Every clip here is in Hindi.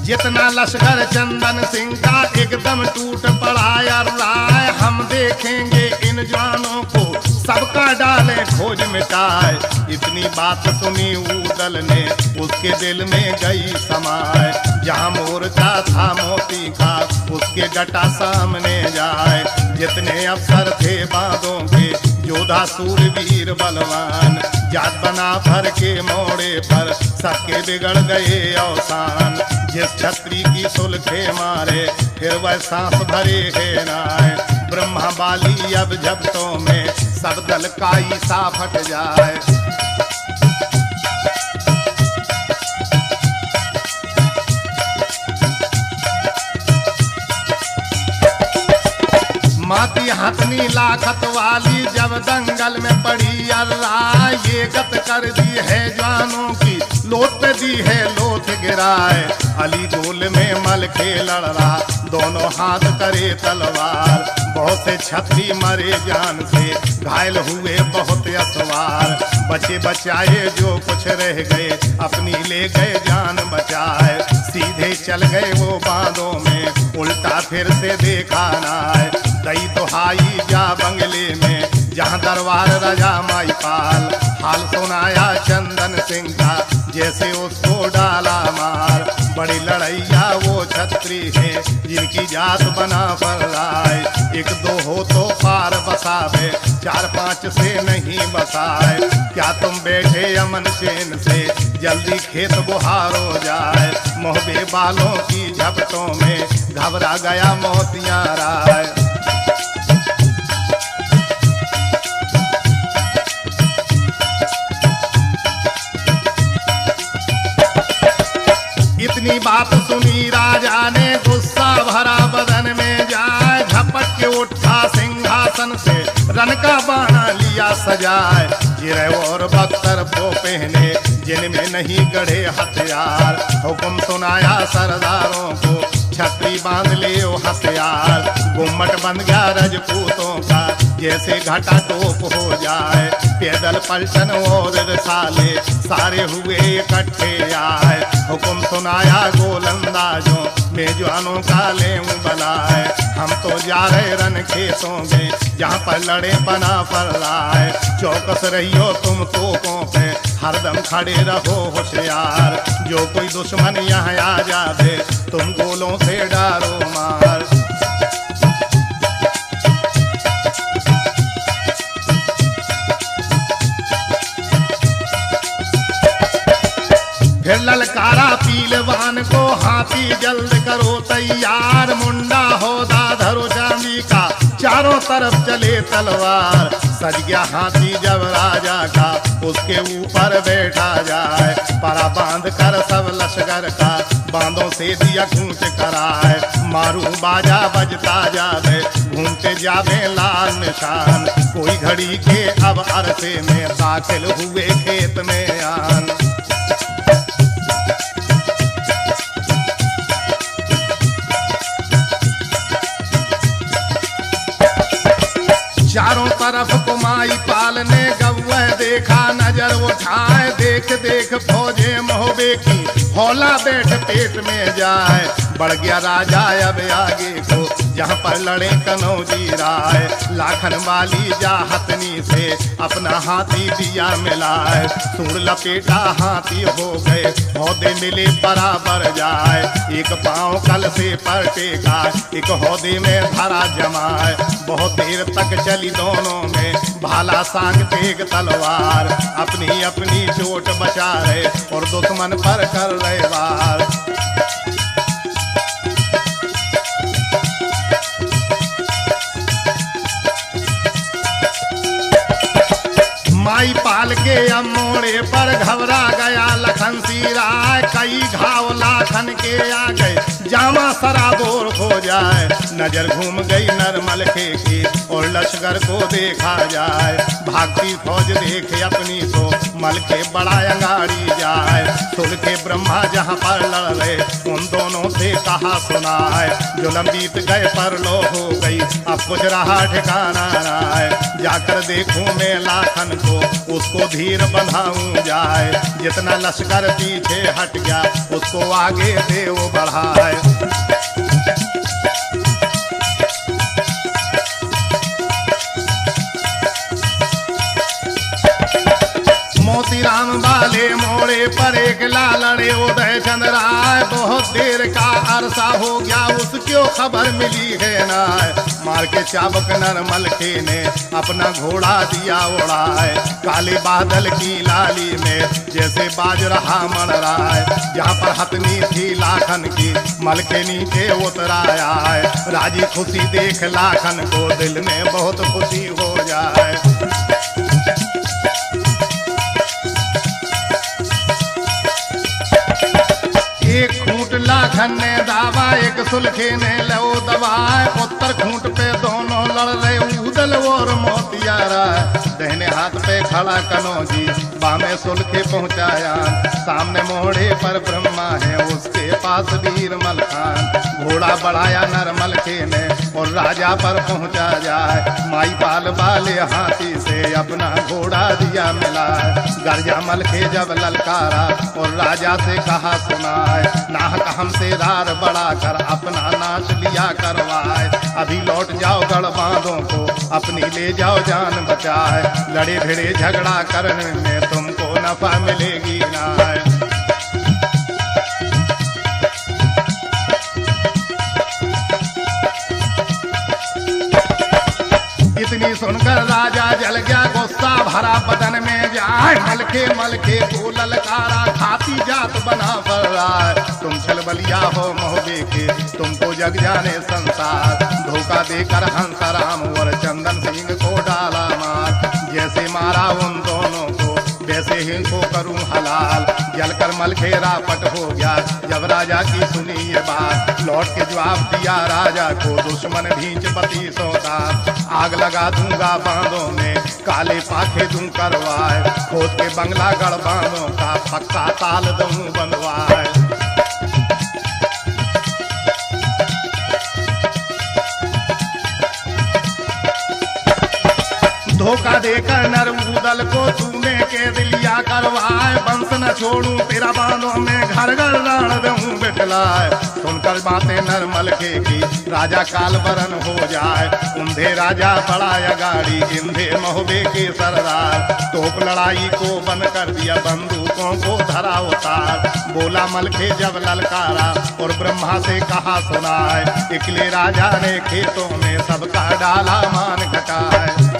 जितना लश्कर चंदन सिंह का एकदम टूट पड़ा यार राय। हम देखेंगे इन जवानों को सबका डाले खोज मिटाए। इतनी बात सुनी उदल ने उसके दिल में गई समाए। जहाँ मोर्चा था मोती का उसके डटा सामने जाए। जितने अफसर थे बांधों के योद्धा सूरवीर बलवान, जात बना भर के मोड़े पर सबके बिगड़ गए अवसान। जिस छत्री की सुलखे मारे फिर वह सांस भरे है नाय। ब्रह्मा बाली अब जब्तों में सब दल का ईसा फट जाए। माती हथनी लाखत वाली जब दंगल में पड़ी अल्लाह। ये गत कर दी है जवानों की लोट दी है लोथ गिराए। अली गोल में मल के लड़ रहा दोनों हाथ करे तलवार। बहुत से छत्री मरे जान से घायल हुए बहुत असवार। बचे बचाए जो कुछ रह गए अपनी ले गए जान बचाए। सीधे चल गए वो बांधों में उल्टा फिर से देखा ना है। दई दुहाई जा बंगले में जहाँ दरबार राजा माईपाल। हाल सुनाया चंदन सिंह का जैसे उसको डाला मार। बड़ी लड़ैया वो छत्री है जिनकी जात बना पर राय। एक दो हो तो पार बसावे चार पांच से नहीं बसाए। क्या तुम बैठे अमन चैन से जल्दी खेत बुहार हो जाए। मोहबे बालों की झपटों में घबरा गया मोतियां राय। इतनी बात सुनी राजा ने गुस्सा भरा बदन में जाए। झपट के उठा सिंहासन से रन का बाना लिया सजाए। जिरे और बख्तर को पहने जिनमें नहीं गढ़े हथियार। हुक्म सुनाया सरदारों को छतरी बांध ले ओ हथियार। गुम्मट बन गया रजपूतों का जैसे घटा टोप हो जाए। पैदल पलटन और रसाले सारे हुए इकट्ठे आए। हुक्म सुनाया गोलंदाजों मेजबानों का ले बुलाए। हम तो जा रहे रन खेतों में जहाँ पर लड़े बना पर राय। चौकस रहियो तुम तोपों पे हरदम खड़े रहो होशियार। जो कोई दुश्मन यहाँ आ जावे तुम गोलों से डारो मार। फिर ललकारा पीलवान को हाथी जल्द करो तैयार। मुंडा होदा धरो चांदी का चारों तरफ चले तलवार। सज गया हाथी जब राजा का उसके ऊपर बैठा जाए। परा बांध कर सब लश्कर का बांधों से दिया कूच कराए। मारू बाजा बजता जावे घूमते जावे लाल निशान। कोई घड़ी के अब अरसे में दाखिल हुए खेत में आन। चारों तरफ कुमाई पाल ने गव्वह देखा नजर उठाए। देख देख फौजे मोहबे की हौला बैठ पेट में जाए। बढ़ गया राजा अब आगे को जहाँ पर लड़े कनौजी राय। लाखन वाली जा हथनी से अपना हाथी दिया मिलाए। सूर लपेटा हाथी हो गए हौदे मिले बराबर जाए। एक पांव कल से पलटेगा एक हौदे में धरा जमाए। बहुत देर तक चली दोनों में भाला सांग तेग तलवार। अपनी अपनी चोट बचा रहे और दुश्मन पर कर रहे वार। माई पाल के अमोड़े पर घबरा गया लखन सिराय। कई घाव लाखन के आ गए जामा जहाँ सराबोर हो जाए। नजर घूम गई नरमल की और लश्कर को देखा जाए। भागती फौज देखे अपनी तो मल के बड़ा अंगाड़ी जाए। सुन के ब्रह्मा जहाँ पर लड़ रहे उन दोनों से कहा सुना है। जुलम बीत गए पर लो हो गई अब कुछ रहा ठिकाना ना है। जाकर देखूं मैं लाखन को उसको धीर बंधाऊं जाए। जितना लश्कर पीछे हट गया उसको आगे से वो बढ़ाए। मोतीराम वाले मोड़े पर एक लालड़े उदय चंद्राय। बहुत देर का अरसा हो गया उसको खबर मिली है ना। मार के चाबुक नरमल के ने अपना घोड़ा दिया उड़ाए। काले बादल की लाली में जैसे बाज रहा मन रहा है। जहाँ पर हथनी थी लाखन की मल के नीचे उतराया है। राजी खुशी देख लाखन को दिल में बहुत खुशी हो जाए। एक खूंट लाखन ने दावा एक सुलखे ने लो दबाए। उत्तर खूंट पे दोनों लड़ रहे उदल और मोतियारा। दहने हाथ पे खड़ा कनौजी बामे सुलखे पहुंचाया। सामने मोड़े पर ब्रह्मा है उसके पास वीर मलखान। घोड़ा बढ़ाया नरमल के ने और राजा पर पहुंचा जाए। माई पाल वाले हाथी से अपना घोड़ा दिया मिला। गर्जा मल के जब ललकारा और राजा से कहा सुनाए। नाहक हमसे रार बढ़ा कर अपना नाच लिया करवाए। अभी लौट जाओ गढ़ बांधों को अपनी ले जाओ जान बचाए। लड़े भिड़े झगड़ा करने में तुमको नफा मिलेगी ना। इतनी सुनकर राजा जल गया गुस्सा भरा बदन में जाए। मलके को ललकारा खाती जात बना पर रहा है। तुम छल बलिया हो मोहबे के तुमको जग जाने संसार। धोखा देकर हंसराम और चंदन सिंह को डाला मार। जैसे मारा उन दोनों को वैसे ही को करूं हलाल। जलकर मलखेरा पट हो गया जब राजा की सुनी ये बात। लौट के जवाब दिया राजा को दुश्मन भींच पति सोता। आग लगा दूंगा बांधों में काले पाखे दूं करवाए। खोद के बंगला गढ़ बांधों का पक्का ताल दूं बनवाए। धोखा देकर नरमुदल को तूने के दिलिया करवाए। वंश न छोड़ूं तेरा बांधों में घर घर राण दूं बिटलाए। सुनकर बातें नरमल के की राजा काल बरन हो जाए। उन्धे राजा बढ़ाया गाड़ी इंधे मोहबे के सरदार। तोप लड़ाई को बंद कर दिया बंदूकों को धरा उतार। बोला मलखे जब ललकारा और ब्रह्मा से कहा सुनाए। इकले राजा ने खेतों में सबका डाला मान घटाए।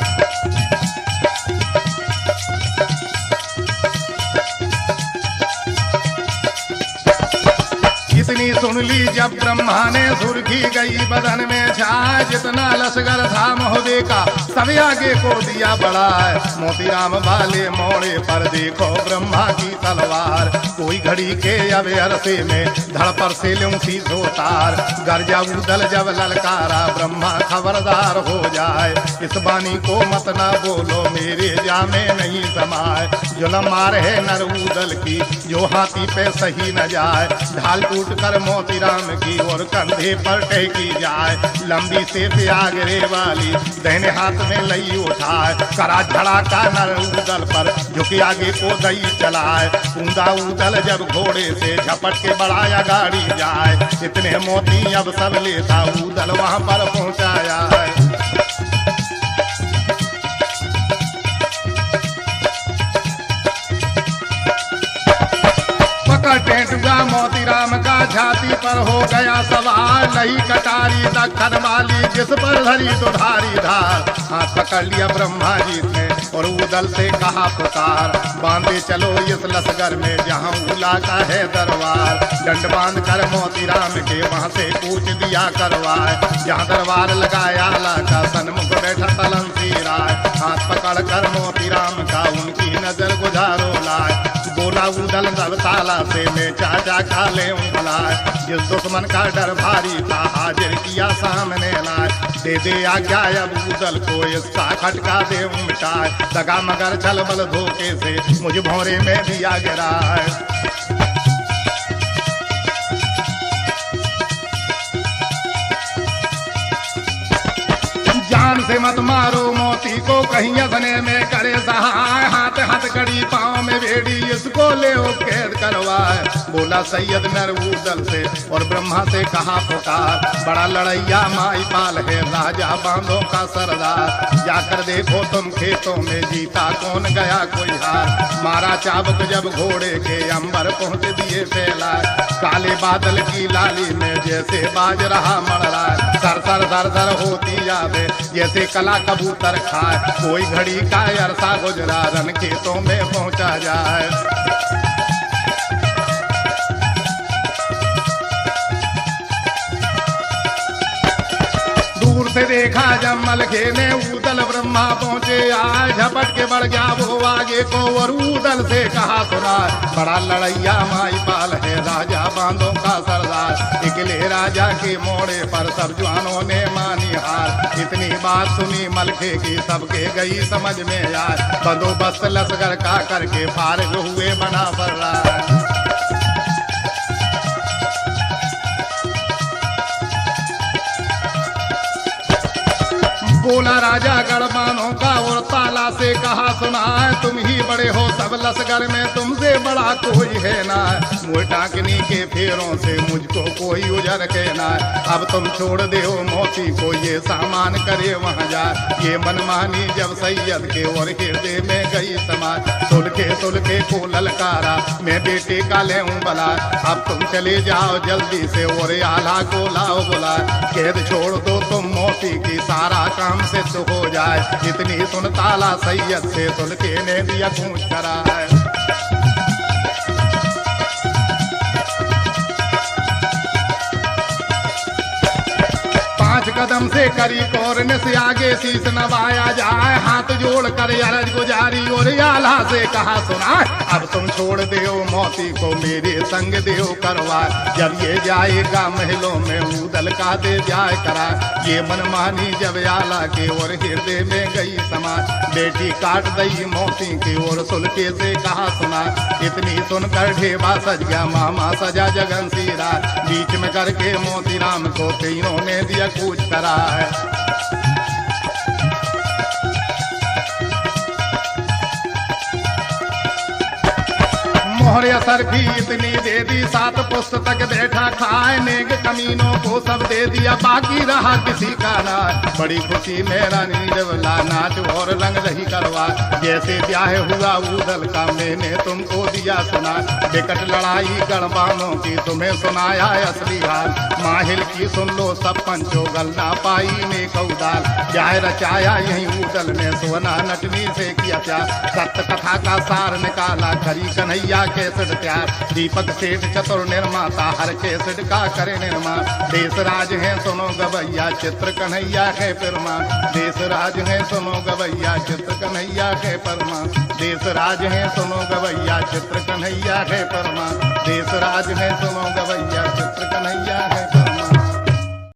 इतनी सुन ली जब ब्रह्मा ने सुर्खी गई बदन में छाए। जितना लश्कर था मोहबे का सब आगे को दिया बढ़ाए। मोतीराम वाले मोड़े पर देखो ब्रह्मा की तलवार। कोई घड़ी के अब अरसे में धड़ पर से लूं सी सोतार। गर्जा उदल जब ललकारा ब्रह्मा खबरदार हो जाए। इस बानी को मत ना बोलो मेरे जामे नहीं समाए। जुलम मार है नर उदल की जो हाथी पे सही न जाए। ढाल टूट कर मोतीराम की और कंधे पर टेकी जाए। लंबी से आगरे वाली दाहिने हाथ में लई उठाए। करा झड़ा का नर उदल पर झुके आगे को दई चलाए। ऊंधा उदल जब घोड़े से झपट के बढ़ाया गाड़ी जाए। इतने मोती अब सब लेता उदल वहां पर पहुंचाया है। टेंटुआ मोतीराम का छाती पर हो गया सवार। नहीं कटारी दखन वाली जिस पर धरी तो धारी धार। हाथ पकड़ लिया ब्रह्मा जी ने और उदल से कहा पुकार। बांधे चलो इस लश्कर में जहाँ उला का है दरबार। डंड बांध कर मोतीराम के वहाँ से पूछ दिया करवाए। जहाँ दरबार लगाया का सन्मुख बैठा तलंसी राय। हाथ पकड़ कर मोतीराम का उनकी नजर गुजारो लाए। बोला उदल ताला से मैं चाचा खा ले बुलाए। जिस दुश्मन का डर भारी था हाजिर किया सामने लाए। दे दे आज्ञा अब उदल को इसका खटका दे मिटाए। दगा मगर छल बल धोखे से मुझ भौरे में दिया गिराए। जान से मत मारो मोती को कहीं असने में करे सहाय। हाथ हाथ कड़ी पाँव में भेड़ी इसको ले कैद करवाए। बोला सैयद नरऊदल से और ब्रह्मा से कहा पुकार। बड़ा लड़ैया माई पाल है राजा बांधों का सरदार। जाकर देखो तुम खेतों में जीता कौन गया कोई हार। मारा चाबुक जब घोड़े के अंबर पहुँच दिए फैला। काले बादल की लाली में जैसे बाज रहा मड़रा। सर सर सर सर होती जावे जैसे कला कबूतर खाए। कोई घड़ी का अरसा गुजरा रन खेतों में पहुंचा जाए। दूर से देखा जब मलखे ने उदल ब्रह्मा पहुंचे आए। झपट के बढ़ गया वो आगे को और उदल से कहा सुना। बड़ा लड़ैया माई पाल है राजा बांधों का सरदार। इकले राजा के मोड़े पर सब जवानों ने मानी हार। इतनी बात सुनी मलखे की सबके गई समझ में आए। बंदोबस्त लश्कर का करके फारिग हुए बना पर रहा। बोला राजा गढ़वानों का और ताला से कहा सुना। तुम ही बड़े हो सब लश्कर में तुमसे बड़ा कोई है ना। मुँह टाकनी के फेरों से मुझको कोई उजर के ना। अब तुम छोड़ दे हो मोती को ये सामान करे वहाँ जा। ये मनमानी जब सैयद के और हृदय में गई समा। सुलके को ललकारा मैं बेटे का ले बला। अब तुम चले जाओ जल्दी से और आला को लाओ बोला। कैद छोड़ दो तुम मोती की सारा काम से तो हो जाए। इतनी सुन ताला सैयद से सुलके ने दिया पूछ करा है। कदम से करी कौरन से आगे शीश नवाया जाए। हाथ जोड़ कर अरज गुजारी और आला से कहा सुना। अब तुम छोड़ दो मोती को मेरे संग देव करवा। जब ये जाएगा महलों में उदल का दे जाए करा। ये मनमानी जब आला के और हृदय में गई समा। बेटी काट दई मोती की और सुलके से कहा सुना। इतनी सुनकर ढेबा सज गया मामा सजा जगन सीरा। बीच में करके मोती राम को तीनों ने दिया कूच करा है। मोहरे असर भी इतनी दे दी 7 पुस्तक बैठा खाए। नेक कमीनों को सब दे दिया बाकी रहा किसी का ना। बड़ी खुशी मेरा नीरवला नाच और रंग रही करवा। जैसे ब्याह हुआ उदल का मैंने तुमको दिया सुना। विकट लड़ाई गढ़वानों की तुम्हें सुनाया असली हाल। माहिल की सुन लो सब पंचो गलना पाई ने कौदाल। जाय रचाया यही उदल ने सोना नटनी से किया प्यार। सत्य कथा का सार निकाला करी कन्हैया केसट त्यार। दीपक सेठ चतुर निर्माता हर केसट का करे निर्माण। देश राज है सुनो गवैया चित्र कन्हैया है परमा। देश राज है सुनो गवैया चित्र कन्हैया है परमा। देश राज है सुनो गवैया चित्र कन्हैया है परमा। देश राज है सुनो गवैया।